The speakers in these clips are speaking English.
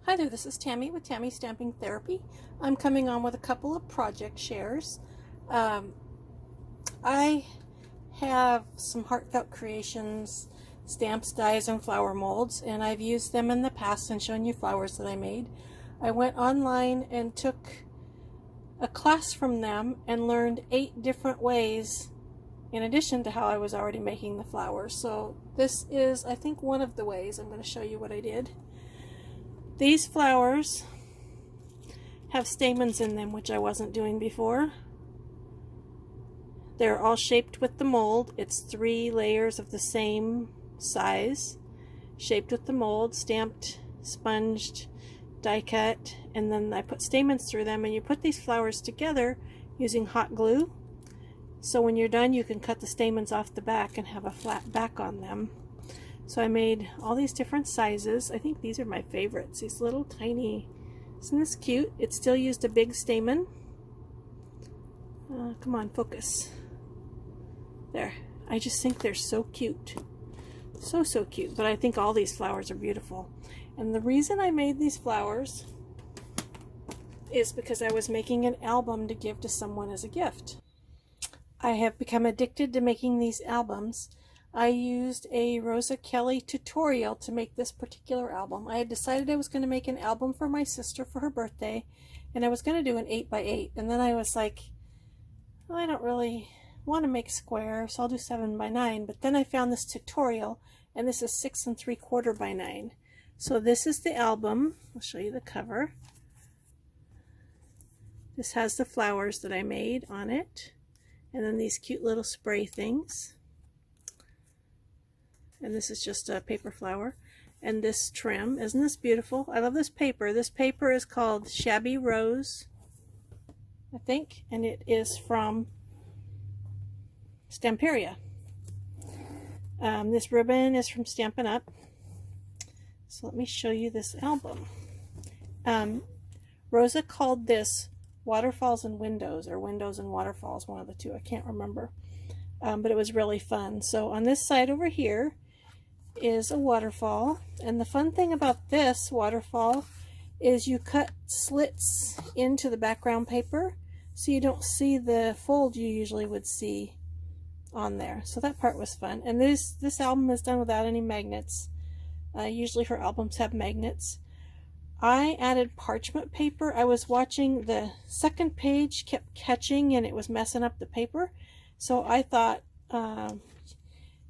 Hi there, this is Tammy with Tammy Stamping Therapy. I'm coming on with a couple of project shares. I have some heartfelt creations, stamps, dies, and flower molds, and I've used them in the past and shown you flowers that I made. I went online and took a class from them and learned 8 different ways in addition to how I was already making the flowers. So this is, I think, one of the ways. I'm going to show you what I did. These flowers have stamens in them, which I wasn't doing before. They're all shaped with the mold. It's 3 layers of the same size, shaped with the mold, stamped, sponged, die cut, and then I put stamens through them, and you put these flowers together using hot glue. So when you're done, you can cut the stamens off the back and have a flat back on them. So I made all these different sizes. I think these are my favorites, these little tiny. Isn't this cute? It still used a big stamen. Come on, focus. There. I just think they're so cute. So cute. But I think all these flowers are beautiful. And the reason I made these flowers is because I was making an album to give to someone as a gift. I have become addicted to making these albums. I used a Rosa Kelly tutorial to make this particular album. I had decided I was going to make an album for my sister for her birthday, and I was going to do an 8x8, and then I was like, well, I don't really want to make square, so I'll do 7x9. But then I found this tutorial, and this is 6 3/4 by 9. So this is the album. I'll show you the cover. This has the flowers that I made on it, and then these cute little spray things. And this is just a paper flower. And this trim, isn't this beautiful? I love this paper. This paper is called Shabby Rose, I think, and it is from Stamperia. This ribbon is from Stampin' Up. So let me show you this album. Rosa called this Waterfalls and Windows, or Windows and Waterfalls, one of the two, I can't remember. But it was really fun. So on this side over here is a waterfall, and the fun thing about this waterfall is you cut slits into the background paper so you don't see the fold you usually would see on there. So that part was fun. And this album is done without any magnets. Usually her albums have magnets. I added parchment paper. I was watching the second page kept catching and it was messing up the paper, so I thought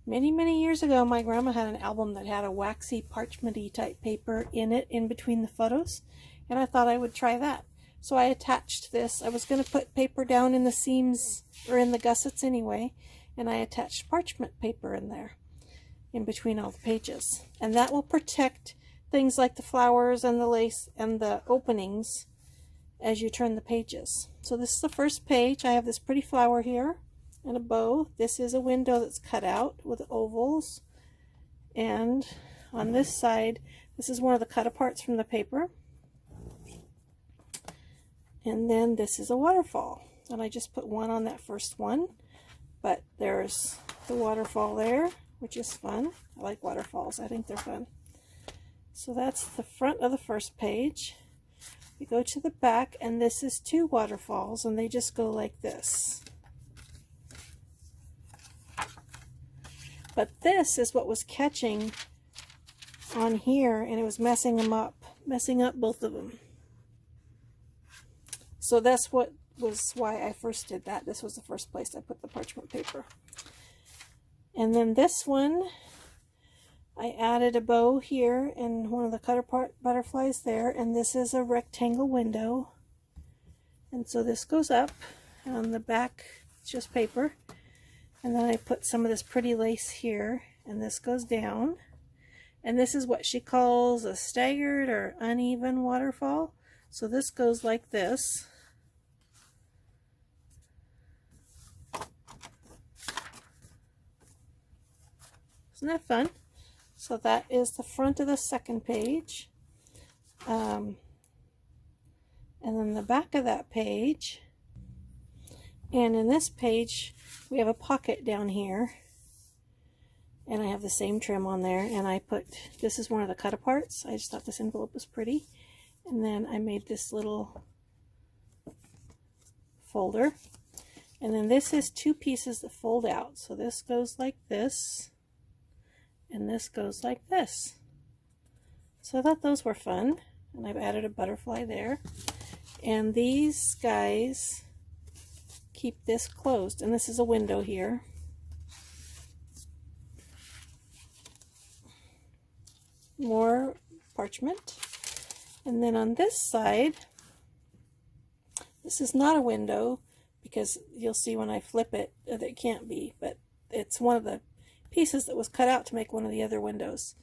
many years ago my grandma had an album that had a waxy parchmenty type paper in it in between the photos, and I thought I would try that. So I attached this. I was going to put paper down in the seams, or in the gussets anyway, and I attached parchment paper in there in between all the pages, and that will protect things like the flowers and the lace and the openings as you turn the pages. So this is the first page. I have this pretty flower here and a bow. This is a window that's cut out with ovals, and on this side this is one of the cut aparts from the paper, and then this is a waterfall, and I just put one on that first one, but there's the waterfall there, which is fun. I like waterfalls. I think they're fun. So that's the front of the first page. We go to the back, and this is 2 waterfalls, and they just go like this. But this is what was catching on here, and it was messing them up, messing up both of them. So that's what was why I first did that. This was the first place I put the parchment paper. And then this one, I added a bow here and one of the cut apart butterflies there, and this is a rectangle window. And so this goes up, and on the back it's just paper. And then I put some of this pretty lace here, and this goes down. And this is what she calls a staggered or uneven waterfall. So this goes like this. Isn't that fun? So that is the front of the second page. And then the back of that page. And in this page, we have a pocket down here. And I have the same trim on there, and I put, this is one of the cut-aparts. I just thought this envelope was pretty. And then I made this little folder. And then this is 2 pieces that fold out. So this goes like this, and this goes like this. So I thought those were fun, and I've added a butterfly there. And these guys keep this closed, and this is a window here. More parchment. And then on this side, this is not a window, because you'll see when I flip it that it can't be, but it's one of the pieces that was cut out to make one of the other windows.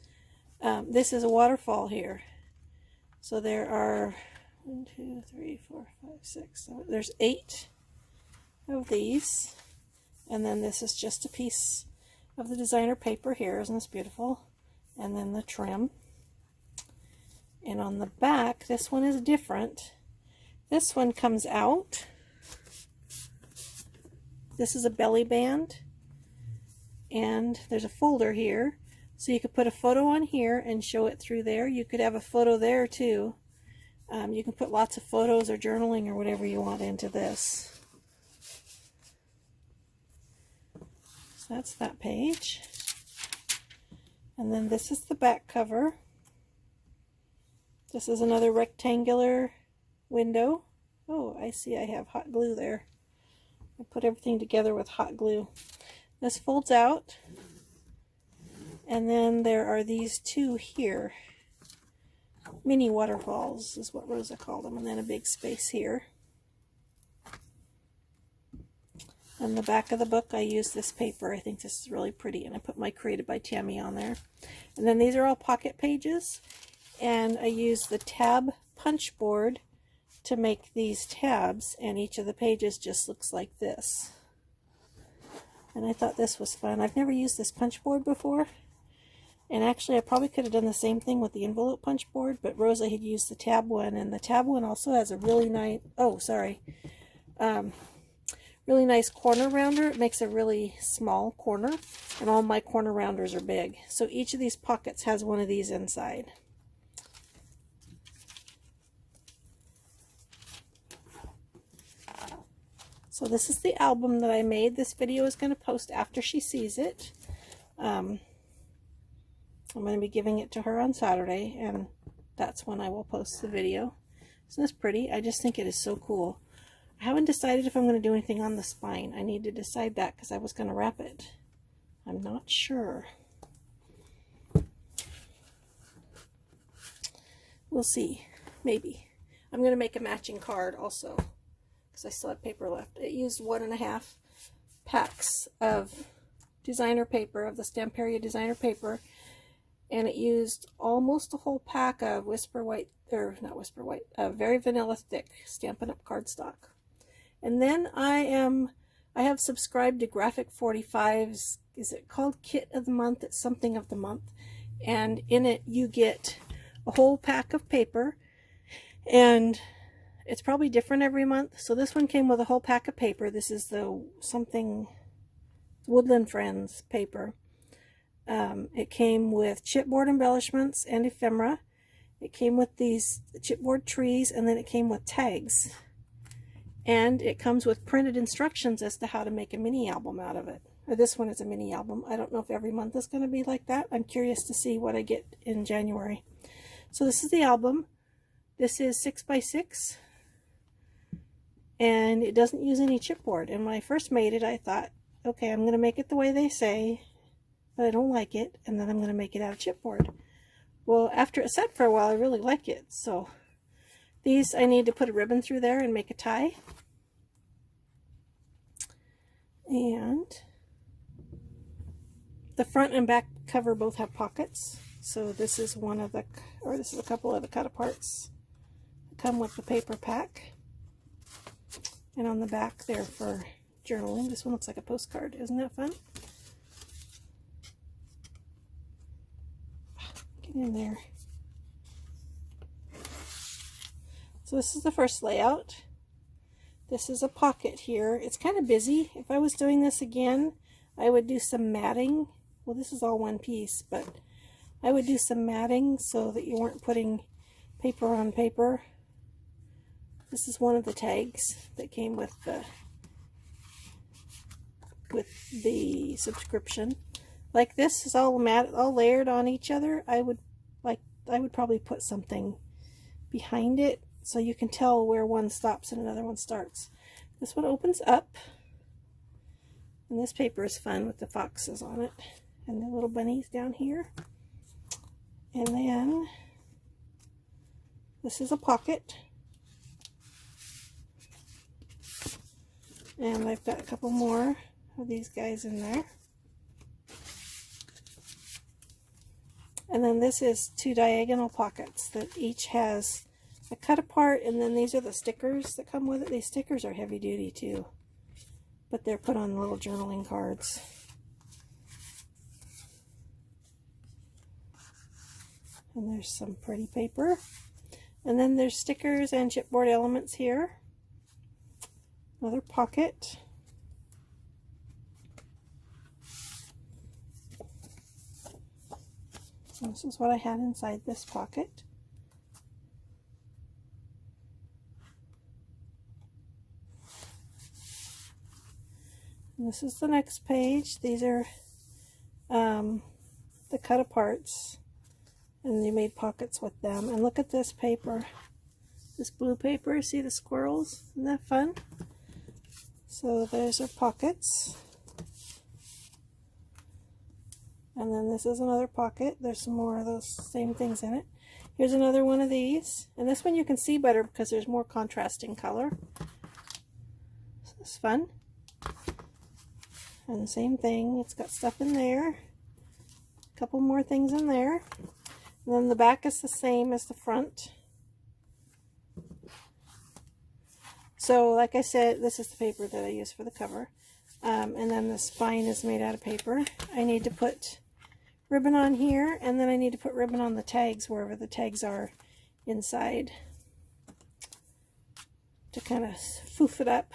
This is a waterfall here. So there are 1, 2, 3, 4, 5, 6, 7. There's 8 of these. And then this is just a piece of the designer paper here. Isn't this beautiful? And then the trim. And on the back, this one is different. This one comes out. This is a belly band. And there's a folder here. So you could put a photo on here and show it through there. You could have a photo there too. You can put lots of photos or journaling or whatever you want into this. So that's that page. And then this is the back cover. This is another rectangular window. Oh, I see I have hot glue there. I put everything together with hot glue. This folds out. And then there are these 2 here. Mini waterfalls is what Rosa called them. And then a big space here. On the back of the book, I used this paper. I think this is really pretty. And I put my Created by Tammy on there. And then these are all pocket pages. And I used the tab punch board to make these tabs. And each of the pages just looks like this. And I thought this was fun. I've never used this punch board before. And actually, I probably could have done the same thing with the envelope punch board. But Rosa had used the tab one. And the tab one also has a really nice... Oh, sorry. Really nice corner rounder. It makes a really small corner, and all my corner rounders are big. So each of these pockets has one of these inside. So this is the album that I made. This video is going to post after she sees it. I'm going to be giving it to her on Saturday, and that's when I will post the video. Isn't this pretty? I just think it is so cool. I haven't decided if I'm going to do anything on the spine. I need to decide that because I was going to wrap it. I'm not sure. We'll see. Maybe. I'm going to make a matching card also because I still have paper left. It used 1.5 packs of designer paper, of the Stamperia designer paper, and it used almost a whole pack of Whisper White, or not Whisper White, Very Vanilla Thick Stampin' Up! Cardstock. And then I have subscribed to Graphic 45's, is it called Kit of the Month? It's something of the month. And in it you get a whole pack of paper, and it's probably different every month. So this one came with a whole pack of paper. This is the something Woodland Friends paper. It came with chipboard embellishments and ephemera. It came with these chipboard trees, and then it came with tags. And it comes with printed instructions as to how to make a mini album out of it. Or this one is a mini album. I don't know if every month is going to be like that. I'm curious to see what I get in January. So this is the album. This is 6x6. And it doesn't use any chipboard. And when I first made it, I thought, okay, I'm going to make it the way they say, but I don't like it. And then I'm going to make it out of chipboard. Well, after it sat for a while, I really like it. So these, I need to put a ribbon through there and make a tie. And the front and back cover both have pockets. So this is one of the, or this is a couple of the cut-aparts that come with the paper pack. And on the back there for journaling. This one looks like a postcard. Isn't that fun? Get in there. So this is the first layout. This is a pocket here. It's kind of busy. If I was doing this again, I would do some matting well, this is all one piece, but I would do some matting so that you weren't putting paper on paper. This is one of the tags that came with the subscription. Like this is all layered on each other. I would probably put something behind it so you can tell where one stops and another one starts. This one opens up, and this paper is fun with the foxes on it and the little bunnies down here. And then this is a pocket, and I've got a couple more of these guys in there. And then this is 2 diagonal pockets that each has a cut apart, and then these are the stickers that come with it. These stickers are heavy duty too, but they're put on little journaling cards. And there's some pretty paper. And then there's stickers and chipboard elements here. Another pocket. And this is what I had inside this pocket. And this is the next page. These are the cut aparts, and they made pockets with them. And look at this paper, this blue paper. See the squirrels? Isn't that fun? So there's our pockets. And then this is another pocket. There's some more of those same things in it. Here's another one of these. And this one you can see better because there's more contrasting color. So it's fun. And the same thing. It's got stuff in there. A couple more things in there. And then the back is the same as the front. So like I said, this is the paper that I use for the cover. And then the spine is made out of paper. I need to put ribbon on here, and then I need to put ribbon on the tags wherever the tags are inside to kind of foof it up,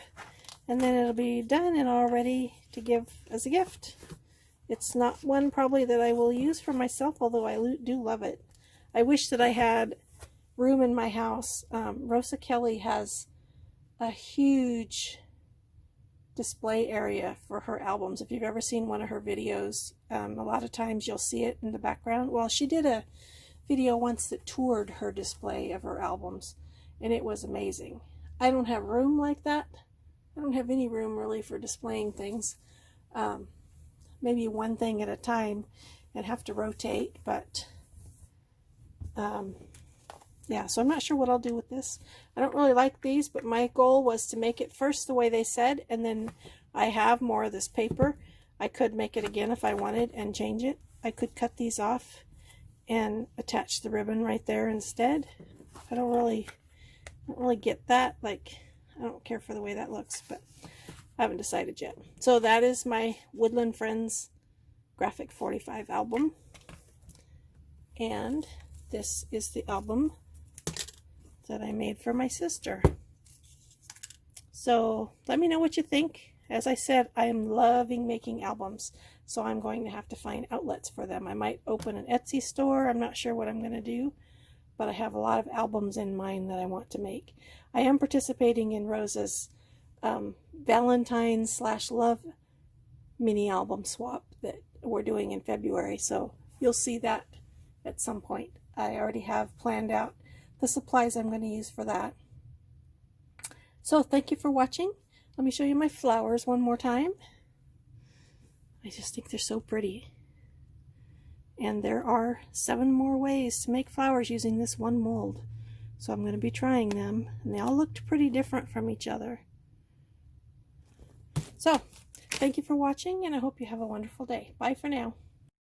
and then it'll be done and all ready to give as a gift. It's not one probably that I will use for myself, although I do love it. I wish that I had room in my house. Rosa Kelly has a huge display area for her albums. If you've ever seen one of her videos, a lot of times you'll see it in the background. Well, she did a video once that toured her display of her albums, and it was amazing. I don't have room like that. I don't have any room really for displaying things. Maybe one thing at a time and have to rotate, but yeah, so I'm not sure what I'll do with this. I don't really like these, but my goal was to make it first the way they said, and then I have more of this paper. I could make it again if I wanted and change it. I could cut these off and attach the ribbon right there instead. I don't really get that. Like, I don't care for the way that looks, but I haven't decided yet. So that is my Woodland Friends Graphic 45 album. And this is the album that I made for my sister. So let me know what you think. As I said, I am loving making albums, so I'm going to have to find outlets for them. I might open an Etsy store. I'm not sure what I'm going to do, but I have a lot of albums in mind that I want to make. I am participating in Rosa's Valentine's / love mini album swap that we're doing in February, so you'll see that at some point. I already have planned out the supplies I'm going to use for that. So thank you for watching. Let me show you my flowers one more time. I just think they're so pretty. And there are 7 more ways to make flowers using this one mold. So I'm going to be trying them, and they all looked pretty different from each other. So thank you for watching, and I hope you have a wonderful day. Bye for now.